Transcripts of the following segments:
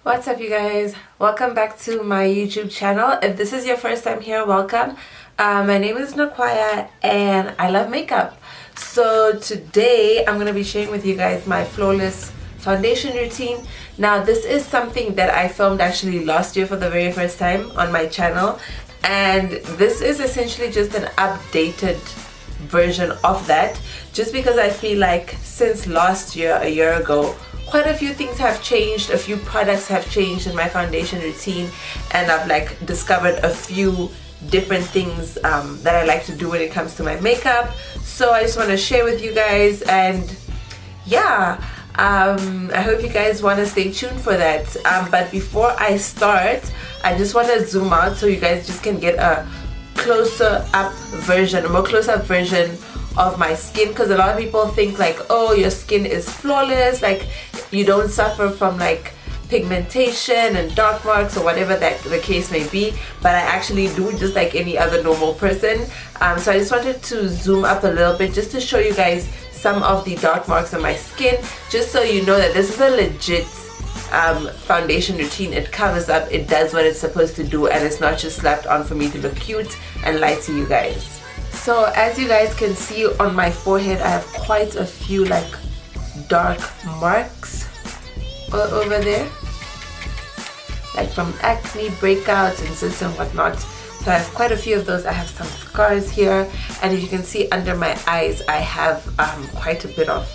What's up, you guys? Welcome back to my YouTube channel. If this is your first time here, welcome. My name is Nekwaya and I love makeup. So today I'm going to be sharing with you guys my flawless foundation routine. Now this is something that I filmed actually last year for the very first time on my channel, and this is essentially just an updated version of that, just because I feel like since last year, a year ago, quite a few things have changed, a few products have changed in my foundation routine, and I've like discovered a few different things that I like to do when it comes to my makeup. So I just want to share with you guys, and yeah, I hope you guys want to stay tuned for that. But before I start, I just want to zoom out so you guys just can get a more close up version of my skin, because a lot of people think like, oh, your skin is flawless, like you don't suffer from like pigmentation and dark marks or whatever that the case may be, but I actually do, just like any other normal person. So I just wanted to zoom up a little bit just to show you guys some of the dark marks on my skin, just so you know that this is a legit foundation routine. It covers up, it does what it's supposed to do, and it's not just slapped on for me to look cute and lie to you guys. So as you guys can see on my forehead, I have quite a few like dark marks over there, like from acne, breakouts, and zits and whatnot. So I have quite a few of those. I have some scars here, and as you can see under my eyes, I have quite a bit of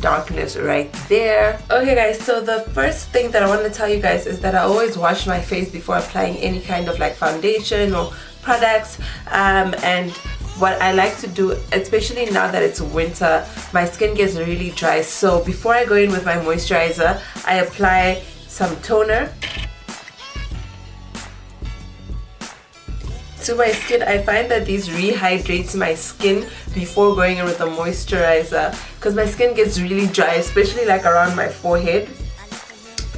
darkness right there. Okay guys, so the first thing that I want to tell you guys is that I always wash my face before applying any kind of like foundation or products, and what I like to do, especially now that it's winter, my skin gets really dry. So before I go in with my moisturizer, I apply some toner to my skin. I find that these rehydrates my skin before going in with the moisturizer, because my skin gets really dry, especially like around my forehead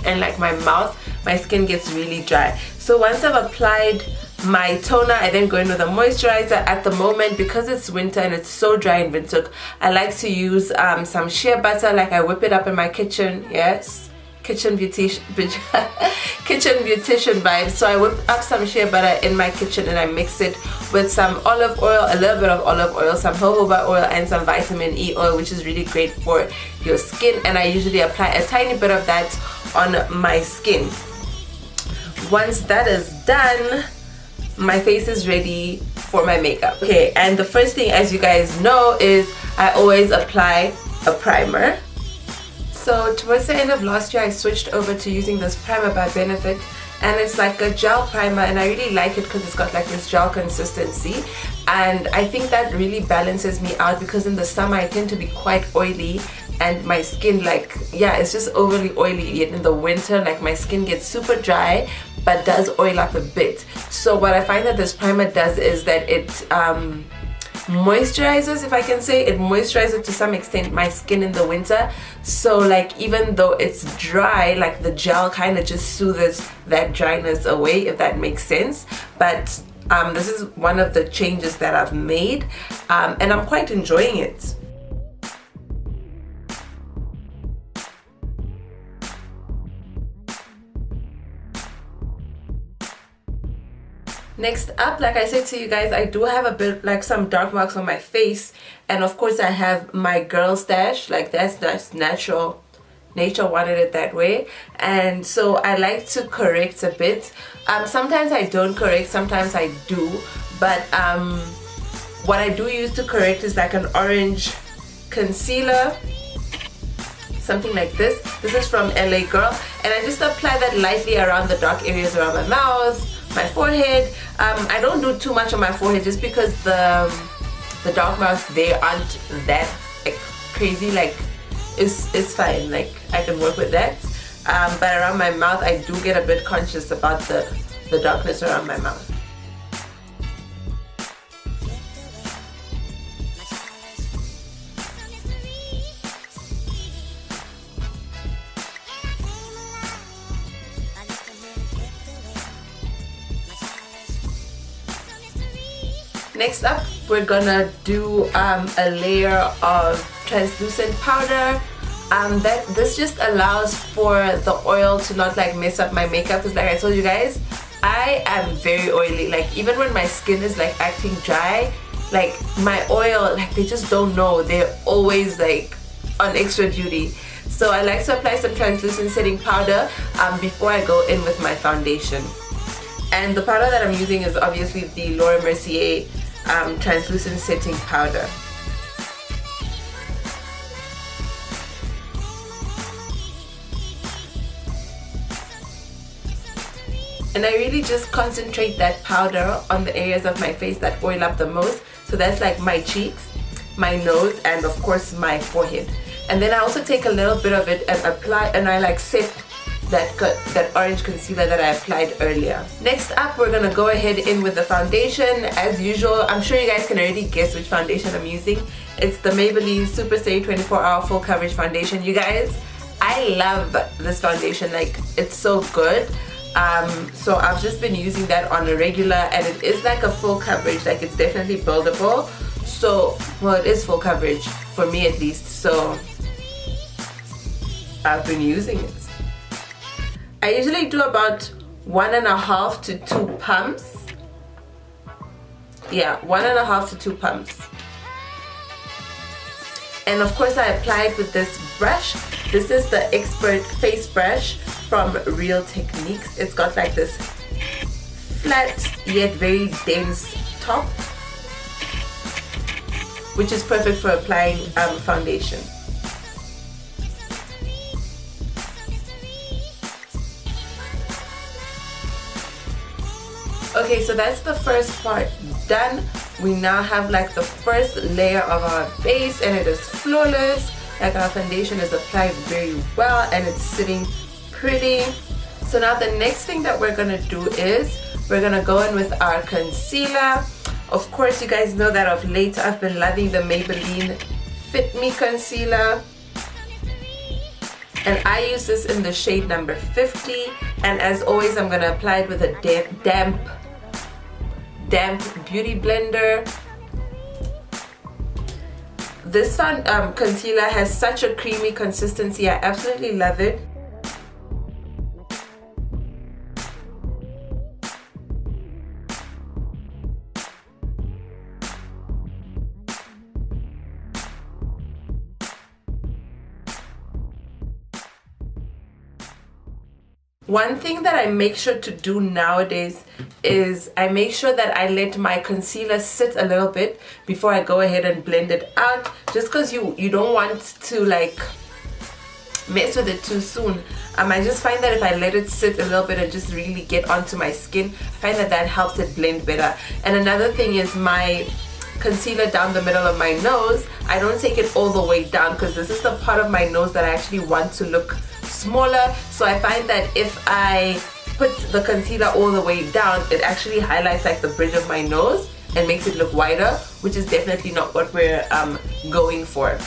and like my mouth. My skin gets really dry. So once I've applied my toner, I then go in with a moisturizer. At the moment, because it's winter and it's so dry in Windhoek, I like to use some shea butter. Like I whip it up in my kitchen. Yes, kitchen beautician vibes. So I whip up some shea butter in my kitchen and I mix it with some olive oil, a little bit of olive oil, some jojoba oil, and some vitamin E oil, which is really great for your skin. And I usually apply a tiny bit of that on my skin. Once that is done, my face is ready for my makeup. Okay, and the first thing, as you guys know, is I always apply a primer. So towards the end of last year, I switched over to using this primer by Benefit, and it's like a gel primer, and I really like it because it's got like this gel consistency, and I think that really balances me out, because in the summer I tend to be quite oily and my skin, like, yeah, it's just overly oily. Yet in the winter, like, my skin gets super dry but does oil up a bit. So what I find that this primer does is that it moisturizes, if I can say, it moisturizes to some extent my skin in the winter. So like, even though it's dry, like the gel kind of just soothes that dryness away, if that makes sense. But this is one of the changes that I've made, and I'm quite enjoying it. Next up, like I said to you guys, I do have a bit like some dark marks on my face, and of course I have my girl stash. Like that's natural. Nature wanted it that way, and so I like to correct a bit. Sometimes I don't correct, sometimes I do, but what I do use to correct is like an orange concealer, something like this. This is from LA Girl, and I just apply that lightly around the dark areas around my mouth, my forehead. I don't do too much on my forehead, just because the dark marks, they aren't that like crazy. Like it's fine, like I can work with that. But around my mouth, I do get a bit conscious about the darkness around my mouth. Next up, we're gonna do a layer of translucent powder. This just allows for the oil to not like mess up my makeup, because like I told you guys, I am very oily. Like even when my skin is like acting dry, like my oil, like they just don't know, they're always like on extra duty. So I like to apply some translucent setting powder before I go in with my foundation. And the powder that I'm using is obviously the Laura Mercier translucent setting powder. And I really just concentrate that powder on the areas of my face that oil up the most. So that's like my cheeks, my nose, and of course my forehead. And then I also take a little bit of it and apply, and I like set that orange concealer that I applied earlier. Next up, we're gonna go ahead in with the foundation. As usual, I'm sure you guys can already guess which foundation I'm using. It's the Maybelline Super Stay 24 Hour Full Coverage Foundation. You guys, I love this foundation, like it's so good. So I've just been using that on a regular, and it is like a full coverage, like it's definitely buildable. So, well, it is full coverage for me at least, so I've been using it. I usually do about 1.5 to 2 pumps. Yeah, 1.5 to 2 pumps. And of course I apply it with this brush. This is the Expert Face Brush from Real Techniques. It's got like this flat yet very dense top, which is perfect for applying foundation. Okay, so that's the first part done. We now have like the first layer of our base, and it is flawless. Like our foundation is applied very well and it's sitting pretty. So now the next thing that we're gonna do is we're gonna go in with our concealer. Of course, you guys know that of late I've been loving the Maybelline Fit Me concealer, and I use this in the shade number 50. And as always, I'm gonna apply it with a damp beauty blender. This concealer has such a creamy consistency. I absolutely love it. One thing that I make sure to do nowadays is I make sure that I let my concealer sit a little bit before I go ahead and blend it out, just because you don't want to like mess with it too soon. I just find that if I let it sit a little bit and just really get onto my skin, I find that helps it blend better. And another thing is my concealer down the middle of my nose, I don't take it all the way down, because this is the part of my nose that I actually want to look smaller. So I find that if I put the concealer all the way down, it actually highlights like the bridge of my nose and makes it look wider, which is definitely not what we're going for.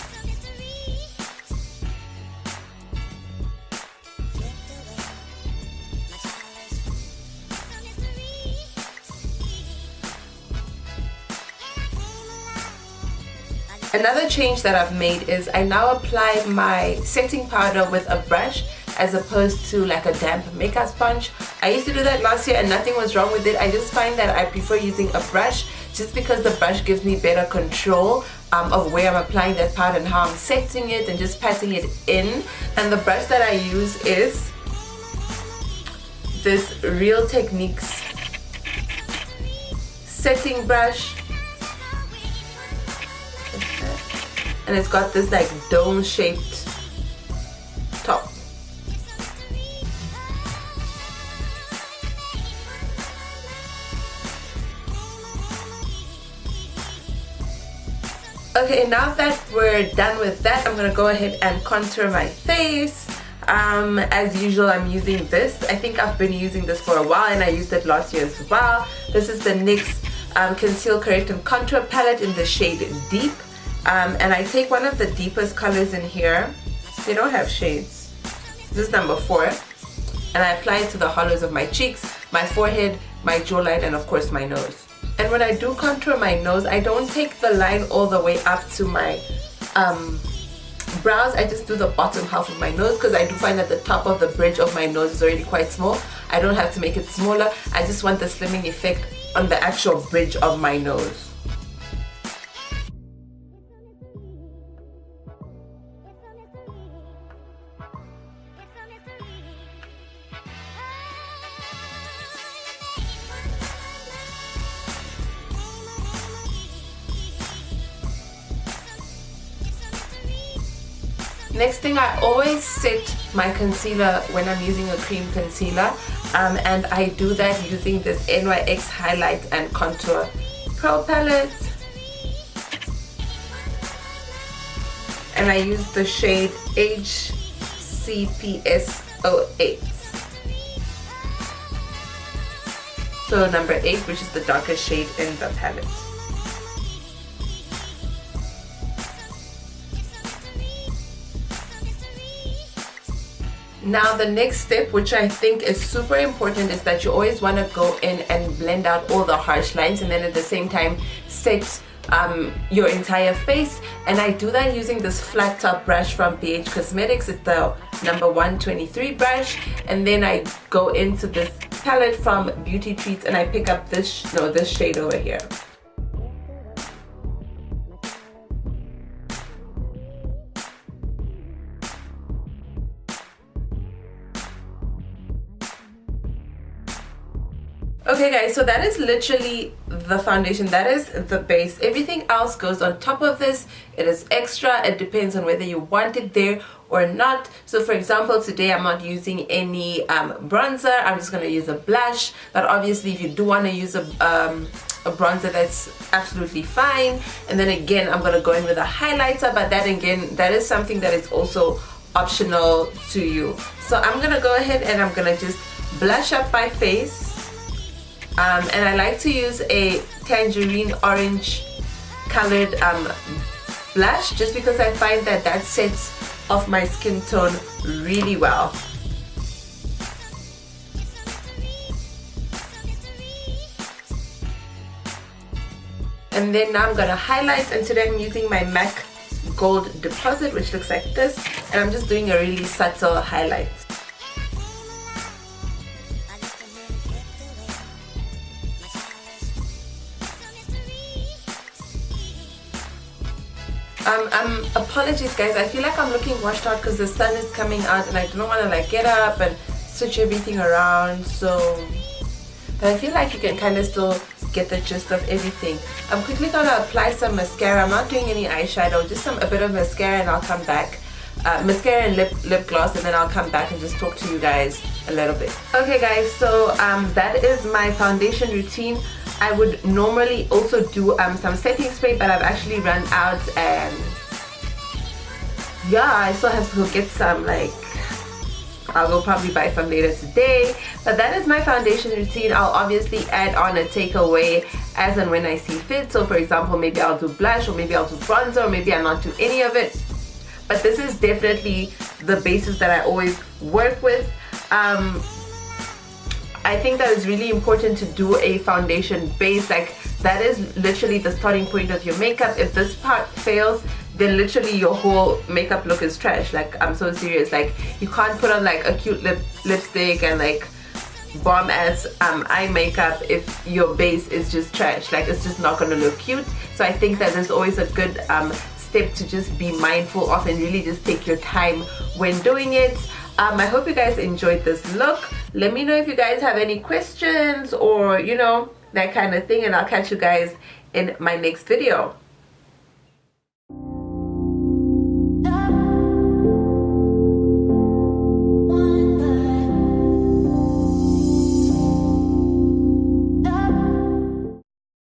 Another change that I've made is I now apply my setting powder with a brush as opposed to like a damp makeup sponge. I used to do that last year and nothing was wrong with it. I just find that I prefer using a brush just because the brush gives me better control of where I'm applying that powder and how I'm setting it and just patting it in. And the brush that I use is this Real Techniques setting brush. And it's got this like dome shaped top. Okay, now that we're done with that, I'm gonna go ahead and contour my face. As usual, I'm using this. I think I've been using this for a while and I used it last year as well. This is the NYX Conceal, Correct and Contour palette in the shade Deep. And I take one of the deepest colors in here. They don't have shades. This is number 4. And I apply it to the hollows of my cheeks, my forehead, my jawline, and of course my nose. And when I do contour my nose, I don't take the line all the way up to my brows, I just do the bottom half of my nose because I do find that the top of the bridge of my nose is already quite small. I don't have to make it smaller. I just want the slimming effect on the actual bridge of my nose. Next thing, I always set my concealer when I'm using a cream concealer, and I do that using this NYX Highlight and Contour Pro Palette, and I use the shade HCPS08, so number 8, which is the darkest shade in the palette. Now the next step, which I think is super important, is that you always want to go in and blend out all the harsh lines, and then at the same time set your entire face. And I do that using this flat top brush from BH Cosmetics. It's the number 123 brush, and then I go into this palette from Beauty Treats and I pick up this shade over here. Okay guys, so that is literally the foundation. That is the base. Everything else goes on top of this. It is extra. It depends on whether you want it there or not. So for example, today I'm not using any bronzer. I'm just going to use a blush. But obviously if you do want to use a bronzer, that's absolutely fine. And then again, I'm going to go in with a highlighter, but that again, that is something that is also optional to you. So I'm going to go ahead and I'm going to just blush up my face. And I like to use a tangerine orange colored blush, just because I find that that sets off my skin tone really well. And then now I'm going to highlight, and today I'm using my MAC Gold Deposit, which looks like this, and I'm just doing a really subtle highlight. Apologies guys, I feel like I'm looking washed out because the sun is coming out and I don't want to like get up and switch everything around, so but I feel like you can kind of still get the gist of everything. I'm quickly gonna apply some mascara. I'm not doing any eyeshadow, just a bit of mascara, and I'll come back. Mascara and lip gloss, and then I'll come back and just talk to you guys a little bit. Okay guys, so that is my foundation routine. I would normally also do some setting spray, but I've actually run out, and yeah, I still have to go get some. Like, I'll go probably buy some later today. But that is my foundation routine. I'll obviously add on a takeaway as and when I see fit. So for example, maybe I'll do blush, or maybe I'll do bronzer, or maybe I'll not do any of it. But this is definitely the basis that I always work with. I think that it's really important to do a foundation base. Like, that is literally the starting point of your makeup. If this part fails, then literally your whole makeup look is trash. Like, I'm so serious. Like, you can't put on like a cute lipstick and like bomb ass eye makeup if your base is just trash. Like, it's just not gonna look cute. So I think that there's always a good step to just be mindful of and really just take your time when doing it. I hope you guys enjoyed this look. Let me know if you guys have any questions or, you know, that kind of thing, and I'll catch you guys in my next video.